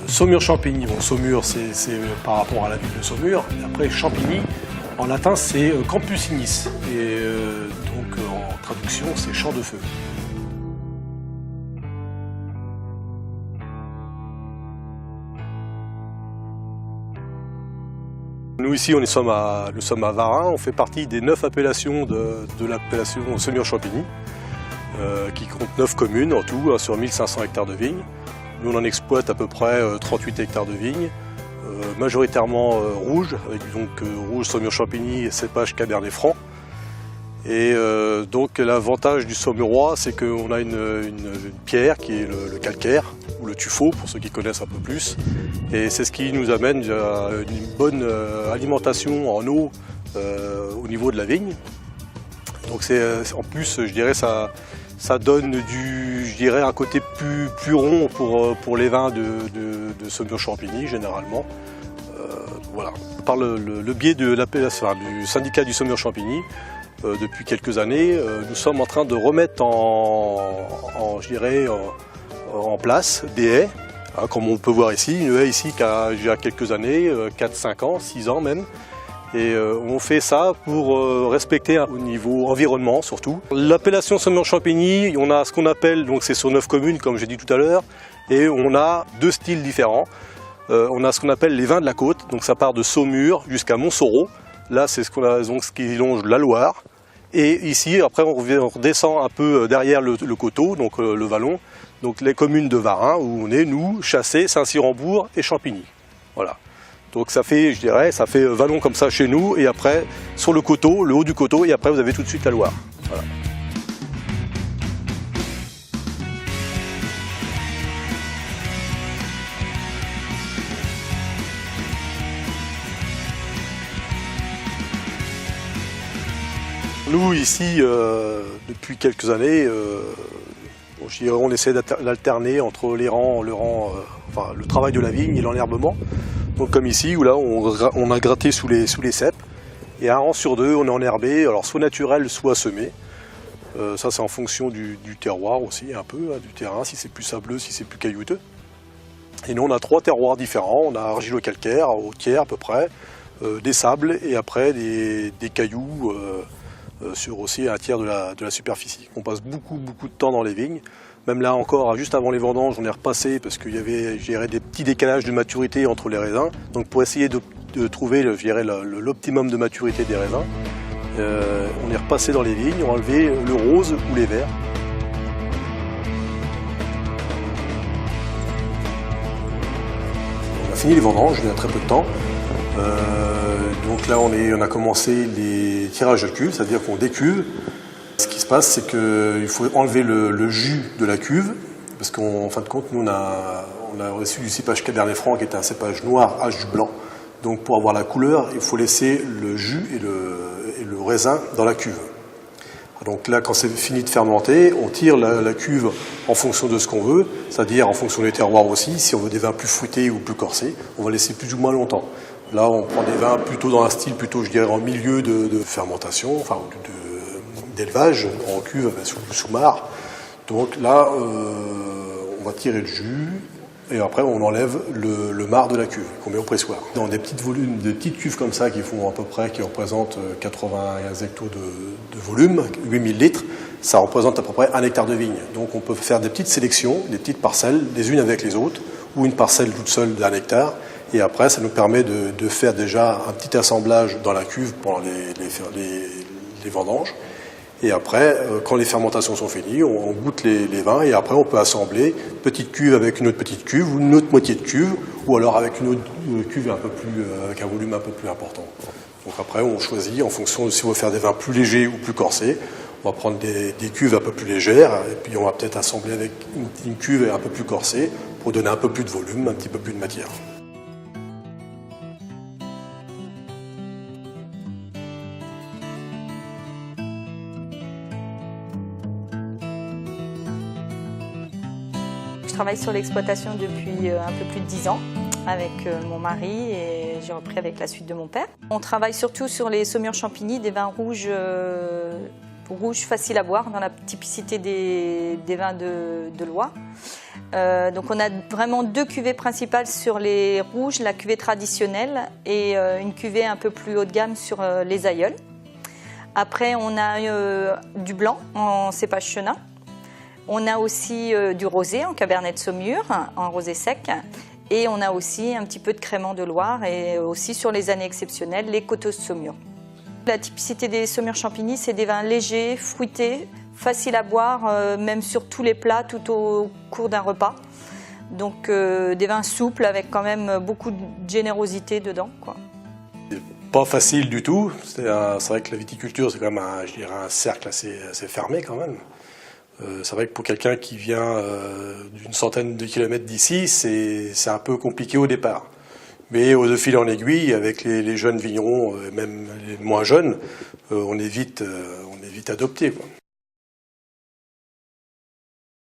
Saumur Champigny, bon, Saumur c'est par rapport à la ville de Saumur, et après Champigny, en latin c'est Campus Ignis, et donc en traduction c'est champ de feu. Nous ici nous sommes à Varin, on fait partie des 9 appellations de l'appellation Saumur-Champigny, qui compte 9 communes en tout, sur 1500 hectares de vignes. Nous on en exploite à peu près 38 hectares de vignes, majoritairement rouges, avec donc rouge Saumur-Champigny et cépage Cabernet Franc. Et donc l'avantage du Saumurois, c'est qu'on a une pierre qui est le calcaire, ou le tuffeau pour ceux qui connaissent un peu plus. Et c'est ce qui nous amène à une bonne alimentation en eau au niveau de la vigne. Donc en plus, je dirais, ça donne un côté plus rond pour les vins de Saumur-Champigny généralement. Voilà. Par le biais de du syndicat du Saumur-Champigny, depuis quelques années, nous sommes en train de remettre en place des haies, hein, comme on peut voir ici, une haie ici qui a déjà quelques années, 4, 5 ans, 6 ans même. Et on fait ça pour respecter au niveau environnement surtout. L'appellation Saumur-Champigny, on a ce qu'on appelle, donc c'est sur 9 communes comme j'ai dit tout à l'heure, et on a 2 styles différents. On a ce qu'on appelle les vins de la côte, donc ça part de Saumur jusqu'à Montsoreau. Là c'est ce qui longe la Loire. Et ici, après, on redescend un peu derrière le coteau, donc le vallon, donc les communes de Varin, où on est, nous, Chassé, Saint-Cyr-en-Bourg et Champigny. Voilà. Donc ça fait, je dirais, ça fait vallon comme ça chez nous, et après, sur le coteau, le haut du coteau, et après, vous avez tout de suite la Loire. Voilà. Nous, ici, depuis quelques années, on essaie d'alterner entre le travail de la vigne et l'enherbement. Donc comme ici, où là, on a gratté sous les ceps, et un rang sur 2, on est enherbé, alors soit naturel, soit semé. Ça, c'est en fonction du terroir aussi, un peu, hein, du terrain, si c'est plus sableux, si c'est plus caillouteux. Et nous, on a 3 terroirs différents. On a argilo-calcaire, au tiers à peu près, des sables, et après des cailloux, sur aussi un tiers de la superficie. On passe beaucoup de temps dans les vignes. Même là encore, juste avant les vendanges, on est repassé parce qu'il y avait, je dirais, des petits décalages de maturité entre les raisins. Donc pour essayer de trouver, je dirais, l'optimum de maturité des raisins, on est repassé dans les vignes, on a enlevé le rose ou les verts. On a fini les vendanges il y a très peu de temps. Donc là, on a commencé les tirages de cuve, c'est-à-dire qu'on décuve. Ce qui se passe, c'est qu'il faut enlever le jus de la cuve, parce qu'en fin de compte, nous, on a reçu du cépage Cabernet Franc, qui est un cépage noir à jus blanc. Donc pour avoir la couleur, il faut laisser le jus et le raisin dans la cuve. Donc là, quand c'est fini de fermenter, on tire la cuve en fonction de ce qu'on veut, c'est-à-dire en fonction des terroirs aussi. Si on veut des vins plus fruités ou plus corsés, on va laisser plus ou moins longtemps. Là, on prend des vins plutôt dans un style, je dirais, en milieu de fermentation, enfin d'élevage, en cuve sous marc. Donc là, on va tirer le jus, et après on enlève le marc de la cuve, qu'on met au pressoir. Dans des petites cuves comme ça qui représentent 80 hectos de volume, 8000 litres, ça représente à peu près 1 hectare de vigne. Donc on peut faire des petites sélections, des petites parcelles, les unes avec les autres, ou une parcelle toute seule d'1 hectare. Et après, ça nous permet de faire déjà un petit assemblage dans la cuve pendant les vendanges. Et après, quand les fermentations sont finies, on goûte les vins, et après on peut assembler petite cuve avec une autre petite cuve, ou une autre moitié de cuve, ou alors avec une autre cuve avec un volume un peu plus important. Donc après, on choisit en fonction de si on veut faire des vins plus légers ou plus corsés. On va prendre des cuves un peu plus légères, et puis on va peut-être assembler avec une cuve un peu plus corsée pour donner un peu plus de volume, un petit peu plus de matière. Je travaille sur l'exploitation depuis un peu plus de 10 ans avec mon mari, et j'ai repris avec la suite de mon père. On travaille surtout sur les Saumur-Champigny, des vins rouges rouges faciles à boire dans la typicité des vins de Loire. Donc on a vraiment 2 cuvées principales sur les rouges, la cuvée traditionnelle et une cuvée un peu plus haut de gamme sur les aïeuls. Après on a du blanc en cépage chenin. On a aussi du rosé en cabernet de Saumur, en rosé sec. Et on a aussi un petit peu de crément de Loire et aussi sur les années exceptionnelles, les coteaux de Saumur. La typicité des Saumur Champigny, c'est des vins légers, fruités, faciles à boire, même sur tous les plats, tout au cours d'un repas. Donc des vins souples avec quand même beaucoup de générosité dedans, quoi. Pas facile du tout. C'est vrai que la viticulture, c'est quand même un cercle assez fermé quand même. C'est vrai que pour quelqu'un qui vient d'une centaine de kilomètres d'ici, c'est un peu compliqué au départ. Mais de fil en aiguille, avec les jeunes vignerons, même les moins jeunes, on est vite adopté, quoi.